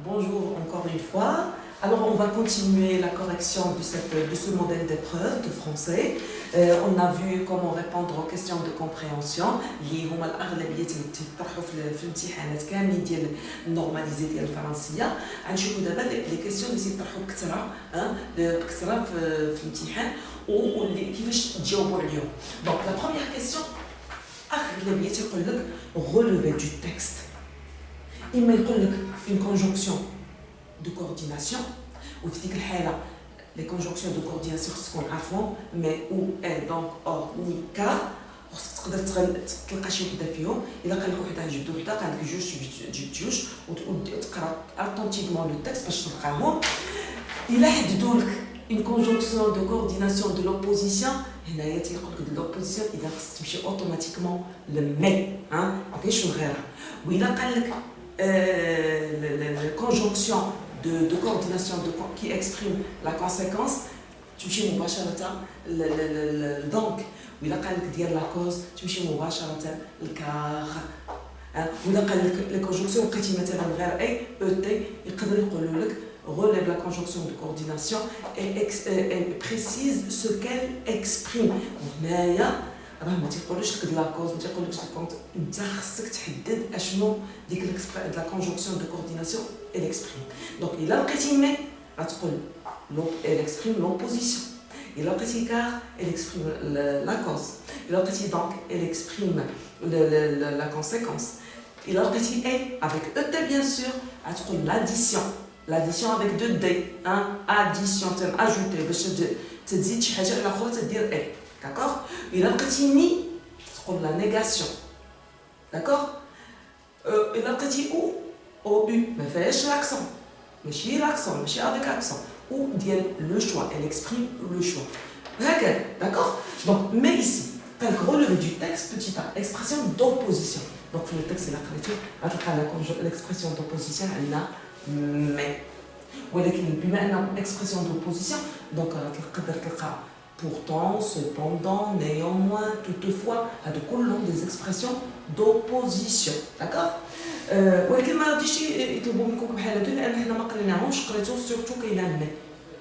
Bonjour encore une fois. Alors on va continuer la correction de ce modèle d'épreuve de français. On a vu comment répondre aux questions de compréhension اللي هما الأغلبية تيطرحوا في الامتحانات كاملين ديال النورماليزي ديال الفرنسية. غنشوفوا دابا لي كيسيون اللي تيطرحوا بكثرة في الامتحان واللي كيفاش تجاوبوا عليهم. دونك لا بروميير كيسيون أغلبية تيقول لك relever du texte. إما يقول لك une conjonction de coordination ou في ديك الحالة les conjonctions de coordination خصكم عارفهم mais ou et donc or ni car خصك تقدر تلقى شي وحده فيهم الا قال لك وحده جبدوا وحده قال لك جوج تجيب جوج وتقرا اتونتيفمون لو تكست باش تلقاهم الا حددوا لك une conjonction de coordination de l'opposition هنايا تيقول لك l'opposition اذا خصك تمشي اوتوماتيكمون للمي ما كاينش غيرها والا قال لك la conjonction de coordination qui exprime la conséquence, tu me dis donc, il a dit la cause, tu me dis le car. Il a dit les conjonctions qui relève la conjonction de coordination et précise ce qu'elle exprime. Mais راه ما تيقولوش لك لا كوز ما تيقولوش لك كونت انت خصك تحدد اشنو ديك لا كونجونكسيون دو كورديناسيون elle exprime donc الا لقيتي مي غتقول elle exprime l'opposition الا لقيتي كار elle exprime la cause الا لقيتي donc elle exprime la conséquence الا لقيتي et avec et bien sûr غتقول l'addition avec deux d addition ajouter باش تزيد شي حاجه على اخرى تدير et d'accord. Il a petit ni, c'est la négation. D'accord. Il a petit ou, au u, mais fais l'accent. Mais chez l'accent, mais chez avec accent. Ou bien le choix, elle exprime le choix. D'accord. Donc, mais ici, tel que relevé du texte, petit a, expression d'opposition. Donc, le texte est la créature, l'expression d'opposition, elle a mais. ولكن بما أنه expression d'opposition, donc تقدر تلقى pourtant, cependant, néanmoins, toutefois, à de كلهم des expressions d'opposition. D'accord. ولكن ما غاديش يطلبوا منكم بحال هادو لان حنا ما قريناهمش قريتو سورتو كاينه مي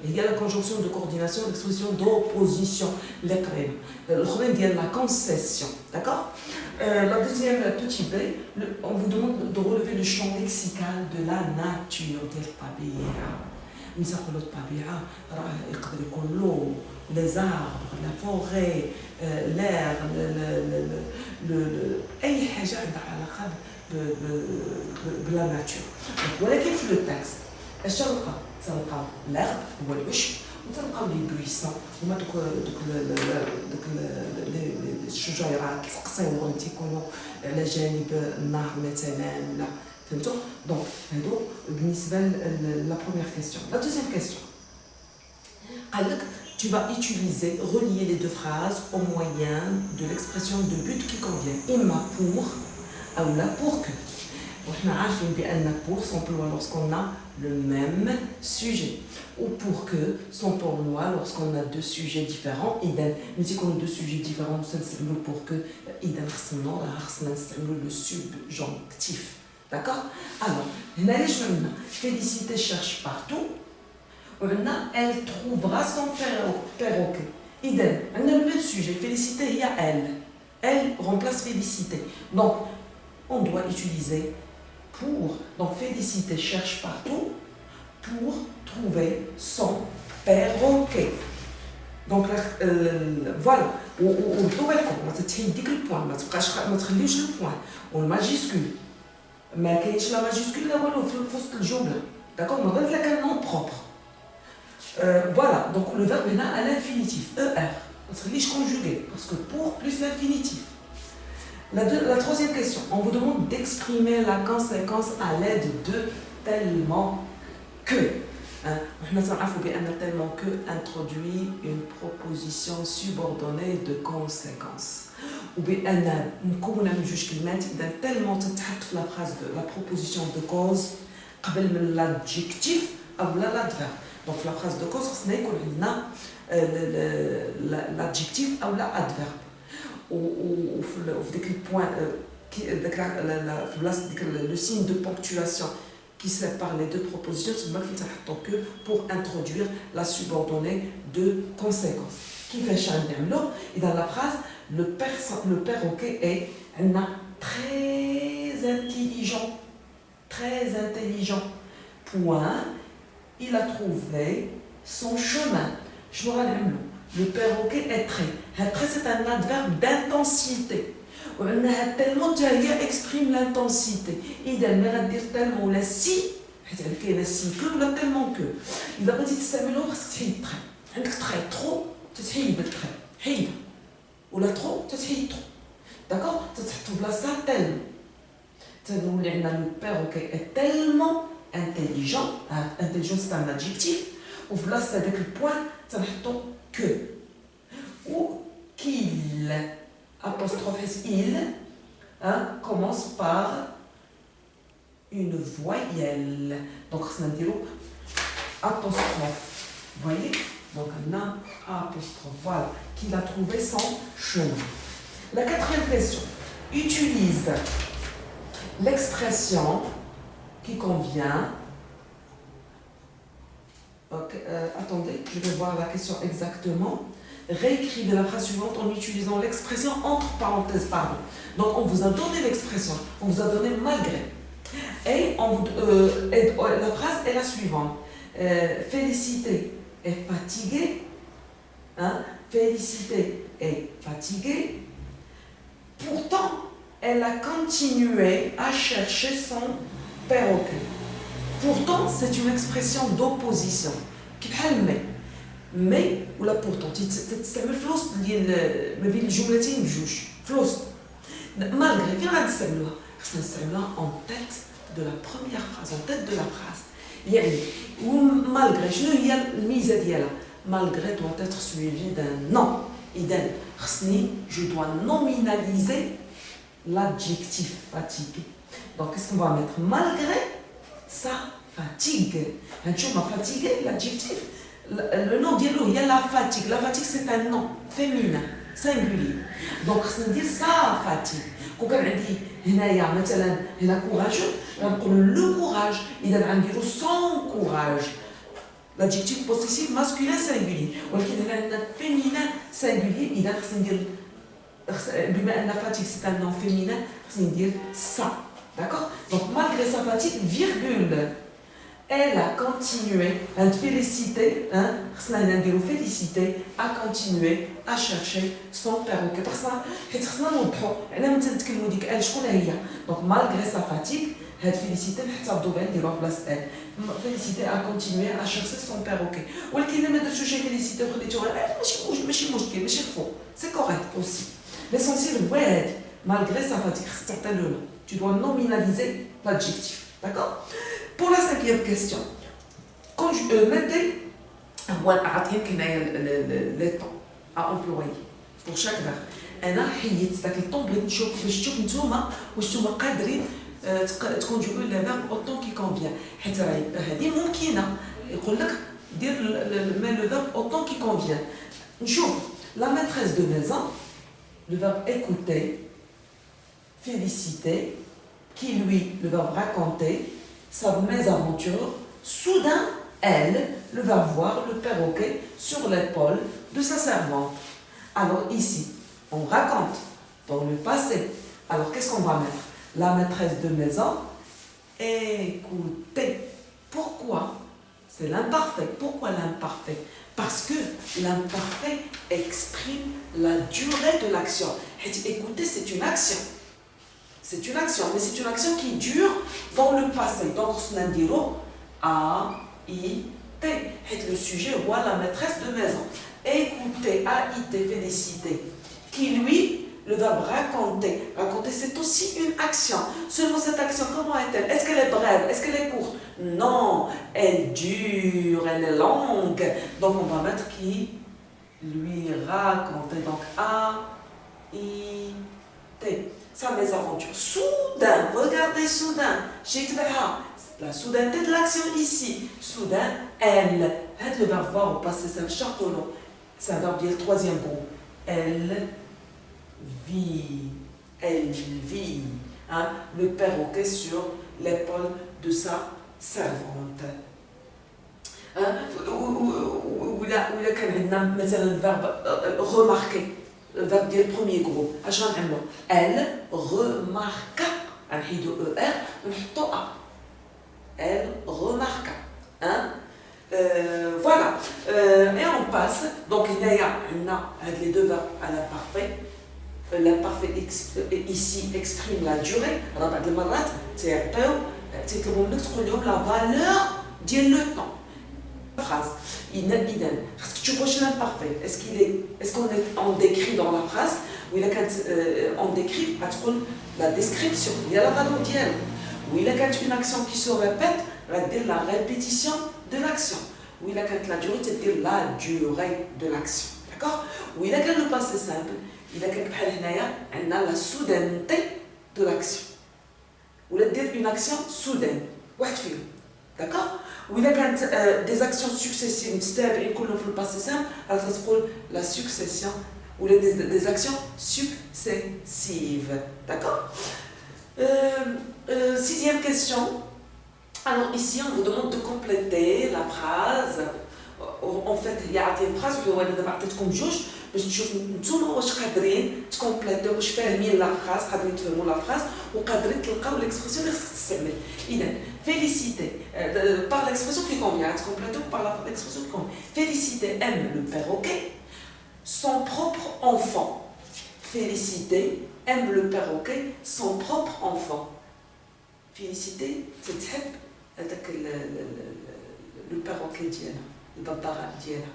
هي la conjonction de coordination l'expression d'opposition اللي قرينا الاخرين ديال la concession. D'accord. La deuxième petit b, on vous demande de relever le champ lexical de la nature ديال الطبيعه. نساقوا الطبيعه راه يقدر يكون له les arbres, la forêt, l'air, أي حاجة عندها علاقة بلا ناتور. ولكن في لو تكست اش تلقاو l'herbe هو العشب وتلقاو لي بويسون هما دوك الشجيرات القصيورين تيكونوا على جانب النهر مثلا ولا فهمتوا. دونك هادو بالنسبة لا بروميير كيسيون. لا دوزيام كيسيون قال لك tu vas utiliser, relier les deux phrases au moyen de l'expression de but qui convient. Imma pour, ou là pour que. On a عارفين بأن pour s'emploie lorsqu'on a le même sujet. Ou pour que s'emploie lorsqu'on a deux sujets différents. إذا ملي يكونوا deux sujets différents نستعملوا pour que إذا خصنا نستعملوا le subjonctif. D'accord. Alors هنا شنو عندنا féliciter cherche partout. Elle trouvera son perroquet. Idem, on a le même sujet. Féliciter, il y a elle. Elle remplace féliciter. Donc, on doit utiliser pour. Donc, féliciter cherche partout pour trouver son perroquet. Donc, voilà. On trouve le point. On تخليوش le point. On majuscule. ما كاينش la majuscule là والو في وسط الجملة. D'accord. ما غير لك un nom propre. Voilà, donc le verbe est là à l'infinitif, ER. On ne se conjugué, parce que pour plus l'infinitif. La troisième question, on vous demande d'exprimer la conséquence à l'aide de tellement que. On a tellement que introduit une proposition subordonnée de conséquence. Ou bien, on a tellement تتحط في la phrase de la proposition de cause قبل من l'adjectif ou l'adverbe. Donc la phrase de cause, c'est qu'on a l'adjectif ou l'adverbe. Ou le point, le signe de ponctuation qui sépare les deux propositions, c'est moi qui t'attends que pour introduire la subordonnée de conséquence. Qui fait l'eau et dans la phrase, le perroquet est très intelligent. Très intelligent. Point. Il a trouvé son chemin. Je me rappelle, le perroquet est très. Très, c'est un adverbe d'intensité. Tellement tu exprime l'intensité. Il a dire tellement ou la si. Il a si que ou la tellement que. Il a pas dit que ça me l'ouvre, c'est très. Très trop, tu te très. Hide. Ou la trop, tu te trop. D'accord? Tu te places ça tellement. Le perroquet est tellement intelligent. Intelligent, c'est un adjectif. Ou là, c'est avec le point, ça veut dire que. Ou qu'il, apostrophe il, commence par une voyelle. Donc, ça veut dire apostrophe. Vous voyez? Donc, un apostrophe. Voilà. Qu'il a trouvé son chemin. La quatrième question. Utilise l'expression qui convient. Okay, attendez, je vais voir la question exactement. Réécrivez la phrase suivante en utilisant l'expression entre parenthèses, pardon. Donc on vous a donné l'expression, on vous a donné malgré. Et la phrase est la suivante. Félicité est fatiguée. Félicité est fatiguée. Pourtant, elle a continué à chercher son perroquet. Pourtant, c'est une expression d'opposition. Mais ولا pourtant تستعمل في الوسط ديال ما بين الجملتين بجوج في الوسط malgré فين غنستعملوها خصنا نستعملوها en tête de la première phrase en tête de la phrase يعني malgré شنو هي الميزه ديالها malgré doit être suivi d'un non إذا خصني je dois nominaliser l'adjectif fatigue. Donc qu'est-ce qu'on va mettre? Malgré sa fatigue. Tu m'as fatigué, l'adjectif. Le nom dit il y a la fatigue. La fatigue, c'est un nom féminin, singulier. Donc, ça veut dire sa fatigue. Quand on dit, il y a un courageux, le courage, il y a son courage. L'adjectif possessif masculin singulier. Ou il y a un féminin singulier, il y a la fatigue, c'est un nom féminin, ça veut dire ça. D'accord? Donc, malgré sa fatigue, virgule. Elle a continué à féliciter, féliciter, à continuer à chercher son perroquet. Parce que donc malgré sa fatigue, elle félicité, félicité à continuer à chercher son perroquet. C'est correct aussi. L'essentiel, malgré sa fatigue, tu dois nominaliser l'adjectif. D'accord? Pour la cinquième question, quand je mettez les temps à employer pour chaque verbe. أنا حيت ذاك الطون بغيت نشوف باش تشوف نتوما واش نتوما قادرين تكونجوغيو لي فيرب اوطون كي كونفيان حيت راهي هذه ممكنه يقول لك دير لو فيرب اوطون كي كونفيان. نشوف la maîtresse de maison, le verbe écouter, féliciter, qui lui, le verbe raconter, sa mésaventure, soudain, elle, le va voir le perroquet sur l'épaule de sa servante. Alors ici, on raconte dans le passé. Alors qu'est-ce qu'on va mettre? La maîtresse de maison, écoutez. Pourquoi? C'est l'imparfait. Pourquoi l'imparfait? Parce que l'imparfait exprime la durée de l'action. Écouter, c'est une action. C'est une action, mais c'est une action qui dure dans le passé. Donc, on dit A, I, T. Le sujet, voilà la maîtresse de maison. Écouter, A, I, T, féliciter. Qui lui, le verbe raconter. Raconter, c'est aussi une action. Seulement cette action, comment est-elle? Est-ce qu'elle est brève? Est-ce qu'elle est courte? Non, elle dure, elle est longue. Donc, on va mettre qui lui raconter. Donc, A, I, T. Sa mésaventure. Soudain, regardez soudain. La soudaineté de l'action ici. Soudain, elle. Le verbe voir au passé, c'est un château. C'est un verbe dire troisième groupe. Elle vit. Elle vit. Le perroquet sur l'épaule de sa servante. Ou là كان عندنا مثلا verbe remarquer, verbe ديال premier groupe. اش غنعملو؟ elle remarqua. غنحيدو er ونحطو a. Elle remarqua. Hein? Voilà. Et on passe. Donc, il y a les deux verbes à l'imparfait. L'imparfait ici exprime la durée. Alors, بعد المرات تيطلبوا منك تقول لهم la valeur ديال le temps. Phrase. إذا خاصك تشوف واش l'imparfait. Est-ce qu'on décrit dans la phrase ou il a on décrit غتقول la description. Il y a la valeur ديالو. Ou il a une action qui se répète, va dire la répétition de l'action. Ou il a la durée, c'est-à-dire la durée de l'action. D'accord? Ou il a le passé simple, il a la soudaineté de l'action. Ou il a dire une action soudaine. D'accord? Ou il a des actions successives, c'est-à-dire le passé simple, alors ça s'appelle la succession. Ou des actions successives. D'accord? Sixième question. Alors ici, on vous demande de compléter la phrase. En fait, il y a une phrase que vous avez بعطيتكم جوج باش تشوفوا نتوما واش قادرين تكومبليتيو واش فاهمين لا فراز قادرين تفهموا لا فراز وقادرين تلقاو ليكسبرسيون اللي خصك تستعمل. إذا féliciter par l'expression qui convient, compléter par l'expression qui convient. Féliciter aime le perroquet, son propre enfant. Féliciter aime le perroquet, son propre enfant. Féliciter, c'est تحب هذاك le perroquet ديالها, الببغاء ديالها.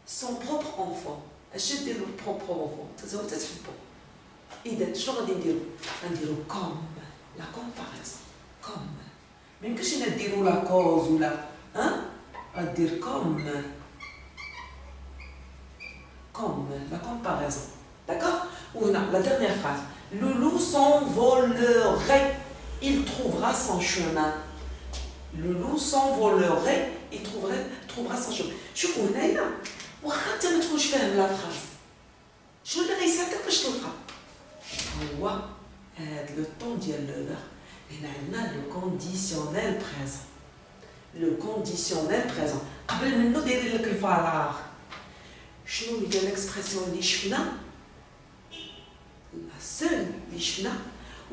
Son propre enfant. اش دير له propre enfant؟ تزوج تتحبو. إذا شنو غادي نديرو؟ غنديرو comme la comparaison. Comme. ما يمكنش نديرو la cause ولا غادير comme la comparaison. D'accord? Ou la dernière phrase. Le loup s'envolerait, il trouvera son chemin. Le loup s'envolerait, il trouvera son chemin. شوفوا هنايا واخا انت ما تكونش فاهم لا فراز شنو اللي غيساعدك باش تلقى هو هاد لو طون ديال لو فيرب هنا عندنا لو كونديسيونيل بريزون لو كونديسيونيل بريزون قبل منه دايرين لك الفراغ شنو هي ليكسبرسيون اللي شفنا لا سول اللي شفنا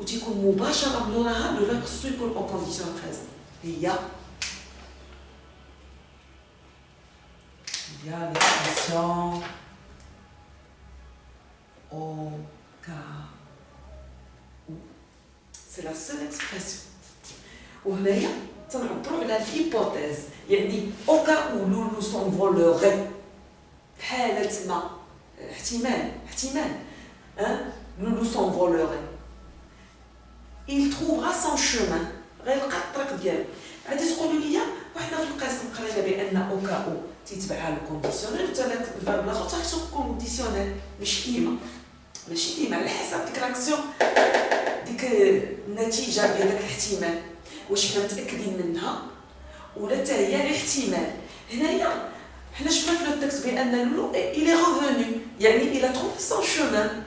وتيكون مباشره من وراها لو فيرب خصو يكون او كونديسيون بريزون هي il y a l'expression au cas où. C'est la seule expression. وهنايا تنعبروا على l'hypothèse يعني au cas où Loulou s'envolerait حالة ما احتمال Loulou s'envolerait il trouvera son chemin غيلقى الطريق ديالو غادي تقولوا لي وحنا في القسم قرينا بان او كا او تيتبعها الكونديسيونيل وحتى الفيرب الاخر تاخذ كونديسيونيل ماشي ديما على حسب ديك لاكسيون ديك النتيجه ديال داك الاحتمال واش حنا متاكدين منها ولا حتى هي الاحتمال. هنايا حنا شفنا في التكست بان لولو الي ريفوني يعني الى تروفي سون شومان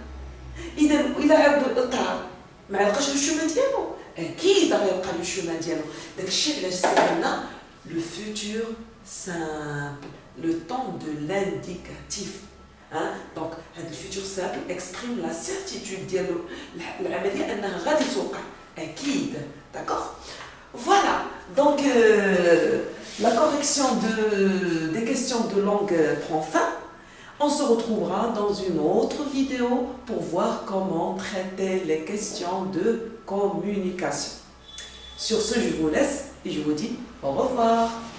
اذا الى عاود الاطار ما لقاش لو شومان ديالو اكيد غيلقى لو شومان ديالو. داكشي علاش استعملنا لو فوتور simple le temps de l'indicatif. Donc هذا الفوتور simple exprime la certitude ديالو العمليه انها غادي توقع اكيد. D'accord? Voilà. Donc la correction des questions de langue prend fin. On se retrouvera dans une autre vidéo pour voir comment traiter les questions de communication. Sur ce, je vous laisse et je vous dis au revoir.